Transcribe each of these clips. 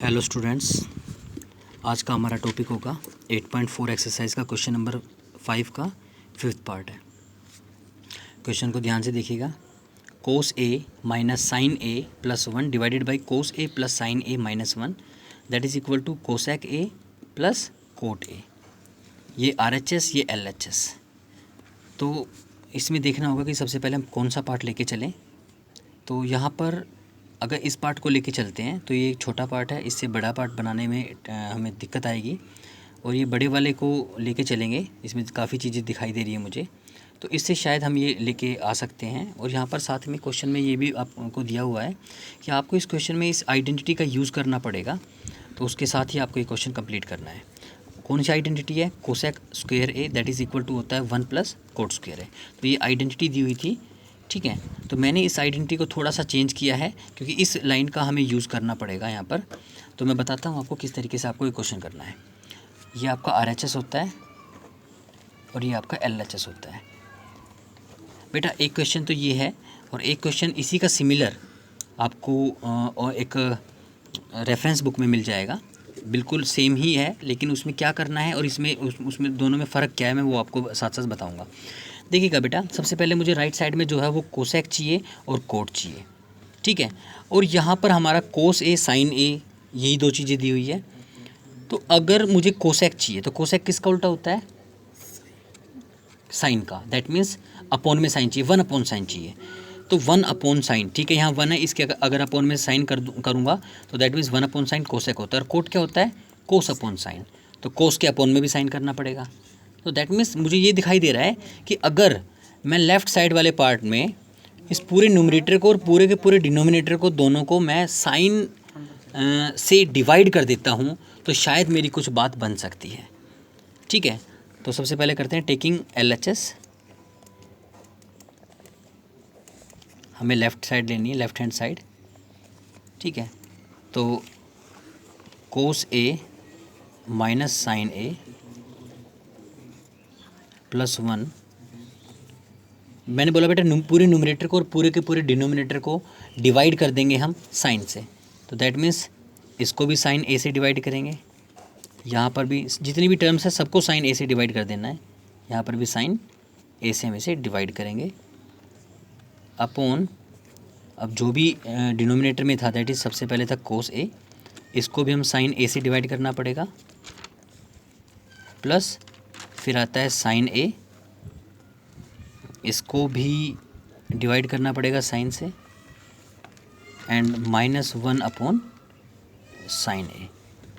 Hello students, आज का हमारा टॉपिक होगा 8.4 एक्सरसाइज का क्वेश्चन नंबर 5 का 5th पार्ट है। क्वेश्चन को ध्यान से देखिएगा। Cos A minus sine A plus 1 divided by cos A plus sine A minus 1 that is equal to cosec A plus cot A. ये RHS, ये LHS। तो इसमें देखना होगा कि सबसे पहले हम कौन सा पार्ट लेके चलें। तो यहाँ पर अगर इस पार्ट को लेके चलते हैं तो ये एक छोटा पार्ट है, इससे बड़ा पार्ट बनाने में हमें दिक्कत आएगी। और ये बड़े वाले को लेके चलेंगे, इसमें काफ़ी चीज़ें दिखाई दे रही है मुझे, तो इससे शायद हम ये लेके आ सकते हैं। और यहाँ पर साथ में क्वेश्चन में ये भी आपको दिया हुआ है कि आपको इस क्वेश्चन में इस आइडेंटिटी का यूज़ करना पड़ेगा, तो उसके साथ ही आपको ये क्वेश्चन कंप्लीट करना है। कौन सी आइडेंटिटी है? Cosec square A that is equal to होता है 1 प्लस कोट स्क्वायर है। तो ये आइडेंटिटी दी हुई थी, ठीक है। तो मैंने इस आइडेंटिटी को थोड़ा सा चेंज किया है क्योंकि इस लाइन का हमें यूज़ करना पड़ेगा यहाँ पर। तो मैं बताता हूँ आपको किस तरीके से आपको ये क्वेश्चन करना है। ये आपका RHS होता है और ये आपका LHS होता है। बेटा एक क्वेश्चन तो ये है और एक क्वेश्चन इसी का सिमिलर आपको और एक रेफरेंस बुक में मिल जाएगा, बिल्कुल सेम ही है, लेकिन उसमें क्या करना है और इसमें उसमें दोनों में फ़र्क क्या है मैं वो आपको साथ साथ बताऊँगा। देखिएगा बेटा, सबसे पहले मुझे राइट साइड में जो है वो कोसेक चाहिए और कोट चाहिए, ठीक है। और यहाँ पर हमारा कोस ए साइन ए यही दो चीज़ें दी हुई है। तो अगर मुझे कोसेक चाहिए तो कोसेक किसका उल्टा होता है? साइन का। दैट मीन्स अपॉन में साइन चाहिए, 1 अपॉन साइन चाहिए। तो 1 अपॉन साइन, ठीक है, यहाँ 1 है, इसके अगर अपॉन में साइन करूँगा तो that means 1 upon sign cosec होता है। और कोट क्या होता है? कोस अपॉन साइन। तो कोस के अपॉन में भी साइन करना पड़ेगा। तो दैट मीन्स मुझे ये दिखाई दे रहा है कि अगर मैं लेफ़्ट साइड वाले पार्ट में इस पूरे न्यूमरेटर को और पूरे के पूरे डिनोमिनेटर को दोनों को मैं साइन से डिवाइड कर देता हूँ तो शायद मेरी कुछ बात बन सकती है, ठीक है। तो सबसे पहले करते हैं टेकिंग LHS। हमें लेफ़्ट साइड लेनी है, लेफ़्ट हैंड साइड, ठीक है। तो कोस A minus sine A plus 1, मैंने बोला बेटा पूरे न्यूमरेटर को और पूरे के पूरे डिनोमिनेटर को डिवाइड कर देंगे हम साइन से। तो दैट मीन्स इसको भी साइन ए से डिवाइड करेंगे, यहाँ पर भी जितनी भी टर्म्स है सबको साइन ए से डिवाइड कर देना है, यहाँ पर भी साइन ए से हम इसे डिवाइड करेंगे अपॉन, अब जो भी डिनोमिनेटर में था दैट इज़ सबसे पहले था कोस ए, इसको भी हम साइन ए से डिवाइड करना पड़ेगा, प्लस फिर आता है साइन ए, इसको भी डिवाइड करना पड़ेगा साइन से, एंड -1 अपॉन साइन ए।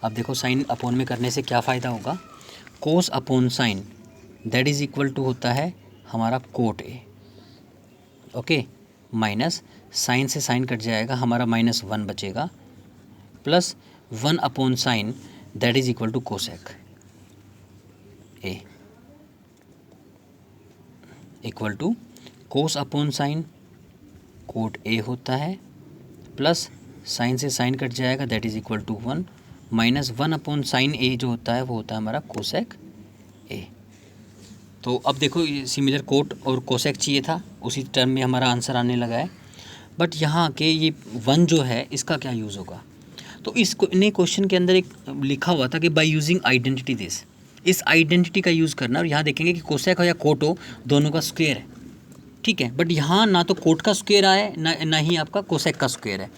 अब देखो साइन अपॉन में करने से क्या फ़ायदा होगा? Cos upon sine that is equal to होता है हमारा cot A, okay, minus sine से साइन कट जाएगा, हमारा -1 बचेगा, plus 1 upon sine that is equal to cosec A equal to cos upon sine cot A होता है, प्लस साइन से साइन कट जाएगा that is equal to 1 minus 1 upon sine A जो होता है वो होता है हमारा कोसेक ए। तो अब देखो सिमिलर कोट और कोसेक चाहिए था, उसी टर्म में हमारा आंसर आने लगा है। बट यहाँ के ये 1 जो है इसका क्या यूज़ होगा? तो इसको इन्हें क्वेश्चन के अंदर एक लिखा हुआ था कि बाय यूजिंग आइडेंटिटी दिस, इस आइडेंटिटी का यूज़ करना। और यहाँ देखेंगे कि कोसेक हो या कोट हो दोनों का स्क्वायर है, ठीक है। बट यहाँ ना तो कोट का स्क्वायर आए ना ही आपका कोसेक का स्क्वायर है।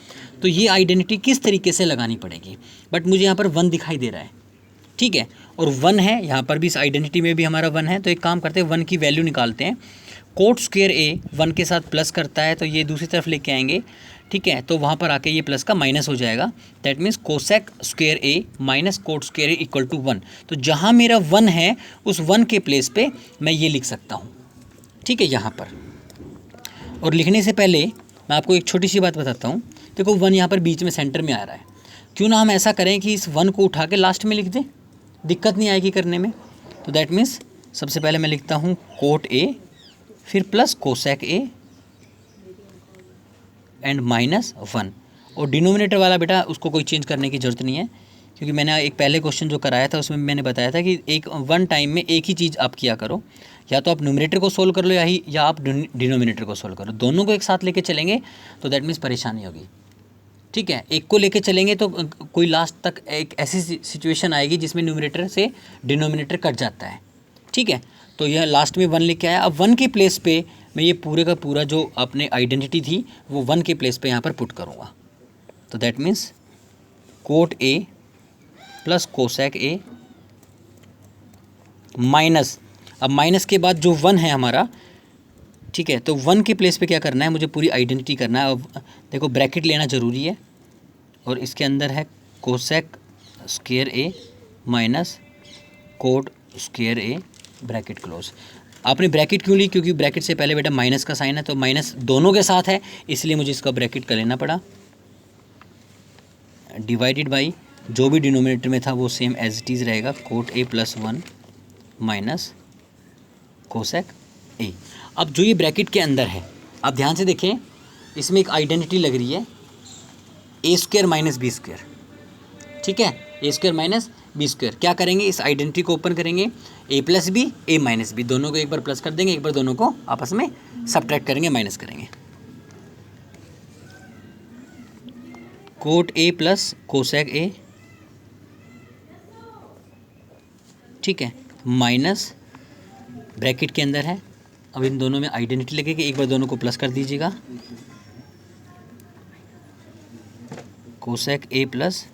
तो ये आइडेंटिटी किस तरीके से लगानी पड़ेगी? बट मुझे यहाँ पर 1 दिखाई दे रहा है, ठीक है, और 1 है यहाँ पर भी, इस आइडेंटिटी में भी हमारा 1 है। तो एक काम करते हैं 1 की वैल्यू निकालते हैं। कोट स्क्वायर ए 1 के साथ प्लस करता है तो ये दूसरी तरफ लेके आएंगे, ठीक है। तो वहाँ पर आके ये प्लस का माइनस हो जाएगा, that means cosec square A minus cot square A equal to 1। तो जहाँ मेरा 1 है उस 1 के प्लेस पे मैं ये लिख सकता हूँ, ठीक है, यहाँ पर। और लिखने से पहले मैं आपको एक छोटी सी बात बताता हूँ। देखो 1 यहाँ पर बीच में सेंटर में आ रहा है, क्यों ना हम ऐसा करें कि इस 1 को उठा के लास्ट में लिख दें, दिक्कत नहीं आएगी करने में। तो दैट मीन्स सबसे पहले मैं लिखता हूँ कोट ए, फिर प्लस कोसेक ए एंड -1। और डिनोमिनेटर वाला बेटा उसको कोई चेंज करने की ज़रूरत नहीं है, क्योंकि मैंने एक पहले क्वेश्चन जो कराया था उसमें मैंने बताया था कि एक 1 टाइम में एक ही चीज़ आप किया करो, या तो आप न्यूमरेटर को सोल्व कर लो या आप डिनोमिनेटर को सोल्व करो, दोनों को एक साथ लेके चलेंगे तो दैट मीन्स परेशानी होगी, ठीक है, एक को लेके चलेंगे तो कोई लास्ट तक एक ऐसी सिचुएशन आएगी जिसमें न्यूमरेटर से डिनोमिनेटर कट जाता है। ठीक है, तो यह लास्ट में 1 लेके आया। अब 1 के प्लेस पे मैं ये पूरे का पूरा जो अपने आइडेंटिटी थी वो 1 के प्लेस पे यहाँ पर पुट करूँगा। तो that means cot A plus cosec A minus, अब माइनस के बाद जो 1 है हमारा, ठीक है, तो 1 के प्लेस पे क्या करना है, मुझे पूरी आइडेंटिटी करना है। अब देखो ब्रैकेट लेना ज़रूरी है और इसके अंदर है cosec square A minus cot square A bracket close. आपने ब्रैकेट क्यों ली, क्योंकि ब्रैकेट से पहले बेटा माइनस का साइन है, तो माइनस दोनों के साथ है इसलिए मुझे इसका ब्रैकेट कर लेना पड़ा। डिवाइडेड बाई जो भी डिनोमिनेटर में था वो सेम एज इट इज़ रहेगा, cot A plus 1 minus cosec ए। अब जो ये ब्रैकेट के अंदर है, आप ध्यान से देखें, इसमें एक आइडेंटिटी लग रही है ए स्क्वायर माइनस बी स्क्वायर। ठीक है, ए स्क्वायर माइनस बी स्क्वायर। क्या करेंगे, इस आइडेंटिटी को ओपन करेंगे, ए प्लस बी ए माइनस बी, दोनों को एक बार प्लस कर देंगे, एक बार दोनों को आपस में सब्ट्रैक्ट करेंगे, माइनस करेंगे। कोट ए प्लस कोसेक ए, ठीक है, माइनस ब्रैकेट के अंदर है। अब इन दोनों में आइडेंटिटी लगेगी, एक बार दोनों को प्लस कर दीजिएगा, कोसेक ए प्लस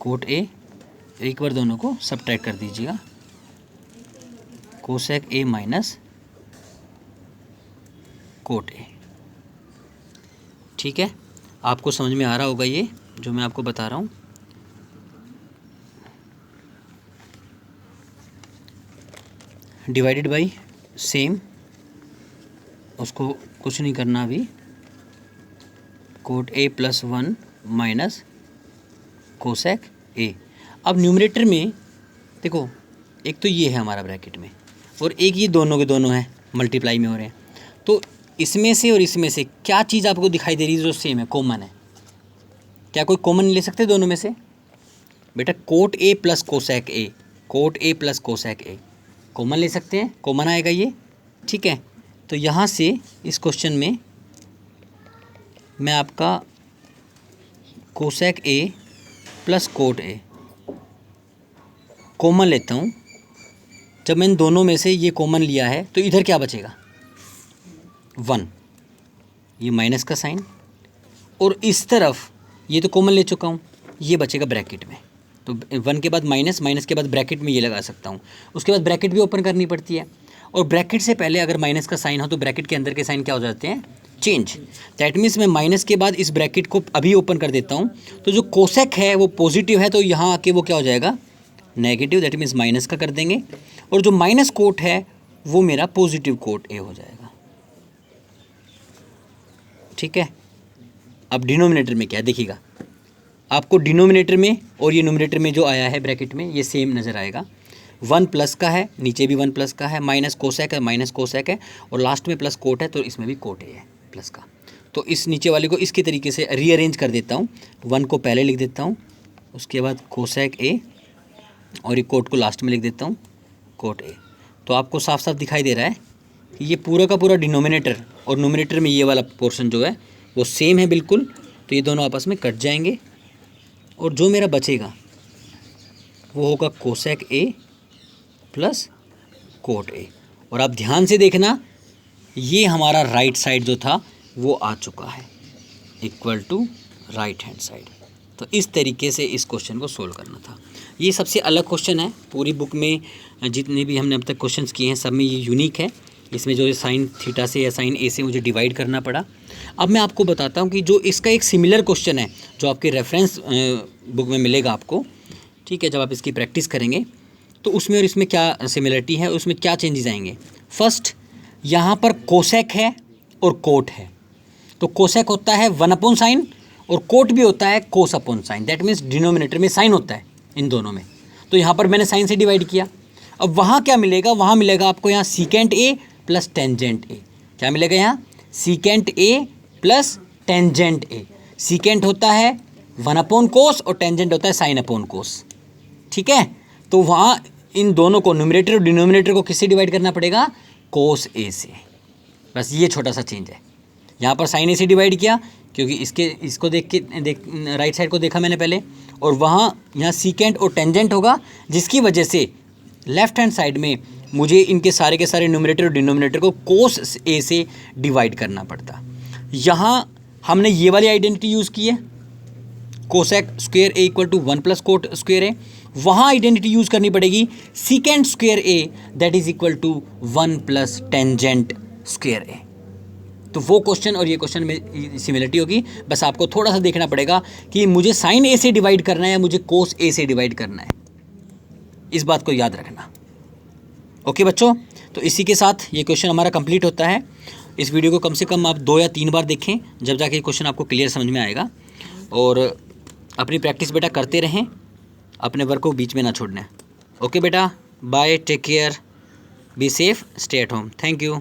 कोट ए, एक बार दोनों को सब्ट्रैक्ट कर दीजिएगा, cosec A minus cot A. ठीक है, आपको समझ में आ रहा होगा ये जो मैं आपको बता रहा हूँ। डिवाइडेड बाई सेम, उसको कुछ नहीं करना अभी, cot A plus 1 minus cosec ए। अब न्यूमरेटर में देखो, एक तो ये है हमारा ब्रैकेट में और एक ये दोनों के दोनों हैं, मल्टीप्लाई में हो रहे हैं। तो इसमें से और इसमें से क्या चीज़ आपको दिखाई दे रही है जो सेम है, कॉमन है? क्या कोई कॉमन ले सकते दोनों में से? बेटा cot A plus cosec A, cot A plus cosec A common ले सकते हैं, कॉमन आएगा ये। ठीक है, तो यहाँ से इस क्वेश्चन में मैं आपका cosec A plus cot A common लेता हूँ। जब मैंने दोनों में से ये कॉमन लिया है तो इधर क्या बचेगा, 1, ये माइनस का साइन, और इस तरफ ये तो कॉमन ले चुका हूँ, ये बचेगा ब्रैकेट में। तो 1 के बाद माइनस, माइनस के बाद ब्रैकेट में ये लगा सकता हूँ। उसके बाद ब्रैकेट भी ओपन करनी पड़ती है, और ब्रैकेट से पहले अगर माइनस का साइन हो तो ब्रैकेट के अंदर के साइन क्या हो जाते हैं, चेंज। दैट मीन्स मैं माइनस के बाद इस ब्रैकेट को अभी ओपन कर देता हूँ, तो जो कोसेक है वो पॉजिटिव है, तो यहाँ आके वो क्या हो जाएगा, नेगेटिव। दैट मीन्स माइनस का कर देंगे, और जो माइनस कोट है वो मेरा पॉजिटिव कोट ए हो जाएगा। ठीक है, अब डिनोमिनेटर में क्या देखिएगा, आपको डिनोमिनेटर में और ये न्यूमरेटर में जो आया है ब्रैकेट में ये सेम नज़र आएगा। 1 प्लस का है, नीचे भी 1 प्लस का है, माइनस कोसेक है, माइनस कोसेक है, और लास्ट में प्लस कोट है, तो इसमें भी कोट ए है प्लस का। तो इस नीचे वाले को इसके तरीके से रीअरेंज कर देता हूँ। 1 को पहले लिख देता हूँ, उसके बाद कोसेक ए, और ये कोट को लास्ट में लिख देता हूँ, कोट ए। तो आपको साफ साफ दिखाई दे रहा है कि ये पूरा का पूरा डिनोमिनेटर और न्यूमरेटर में ये वाला पोर्शन जो है वो सेम है बिल्कुल। तो ये दोनों आपस में कट जाएंगे, और जो मेरा बचेगा वो होगा कोसेक ए प्लस कोट ए। और आप ध्यान से देखना, ये हमारा राइट साइड जो था वो आ चुका है, equal to right hand side. तो इस तरीके से इस क्वेश्चन को सोल्व करना था। ये सबसे अलग क्वेश्चन है पूरी बुक में, जितने भी हमने अब तक क्वेश्चंस किए हैं सब में ये यूनिक है। इसमें जो साइन थीटा से या साइन ए से मुझे डिवाइड करना पड़ा। अब मैं आपको बताता हूँ कि जो इसका एक सिमिलर क्वेश्चन है जो आपके रेफरेंस बुक में मिलेगा आपको, ठीक है, जब आप इसकी प्रैक्टिस करेंगे तो उसमें और इसमें क्या सिमिलरिटी है, उसमें क्या चेंजेस आएंगे। फर्स्ट, यहाँ पर कोसेक है और कोट है, तो कोसेक होता है 1 साइन और कोट भी होता है कोस upon sine. That means denominator में साइन होता है इन दोनों में, तो यहाँ पर मैंने साइन से डिवाइड किया। अब वहाँ क्या मिलेगा, वहाँ मिलेगा आपको यहाँ सीकेंट ए प्लस टेंजेंट ए। क्या मिलेगा यहाँ, secant A plus tangent A. Secant होता है 1 कोस और टेंजेंट होता है साइन अपॉन कोस। ठीक है, तो वहाँ इन दोनों को, न्यूमरेटर और डिनोमिनेटर को किससे डिवाइड करना पड़ेगा, कोस ए से। बस ये छोटा सा चेंज है। यहाँ पर साइन ए से डिवाइड किया, क्योंकि इसको देख राइट साइड को देखा मैंने पहले, और वहाँ यहाँ सीकेंट और टेंजेंट होगा, जिसकी वजह से लेफ्ट हैंड साइड में मुझे इनके सारे के सारे न्यूमरेटर और डिनोमिनेटर को कोस ए से डिवाइड करना पड़ता। यहाँ हमने ये वाली आइडेंटिटी यूज़ की है, cosec square A equal to 1 plus cot square A. वहाँ आइडेंटिटी यूज़ करनी पड़ेगी secant square A that is equal to 1 plus tangent square A. तो वो क्वेश्चन और ये क्वेश्चन में सिमिलरिटी होगी, बस आपको थोड़ा सा देखना पड़ेगा कि मुझे साइन ए से डिवाइड करना है या मुझे कोस ए से डिवाइड करना है, इस बात को याद रखना। ओके बच्चों, तो इसी के साथ ये क्वेश्चन हमारा कंप्लीट होता है। इस वीडियो को कम से कम आप 2 या 3 बार देखें, जब जाके ये क्वेश्चन आपको क्लियर समझ में आएगा। और अपनी प्रैक्टिस बेटा करते रहें, अपने वर्क को बीच में ना छोड़ना है। ओके बेटा, bye, take care, be safe, stay at home. Thank you.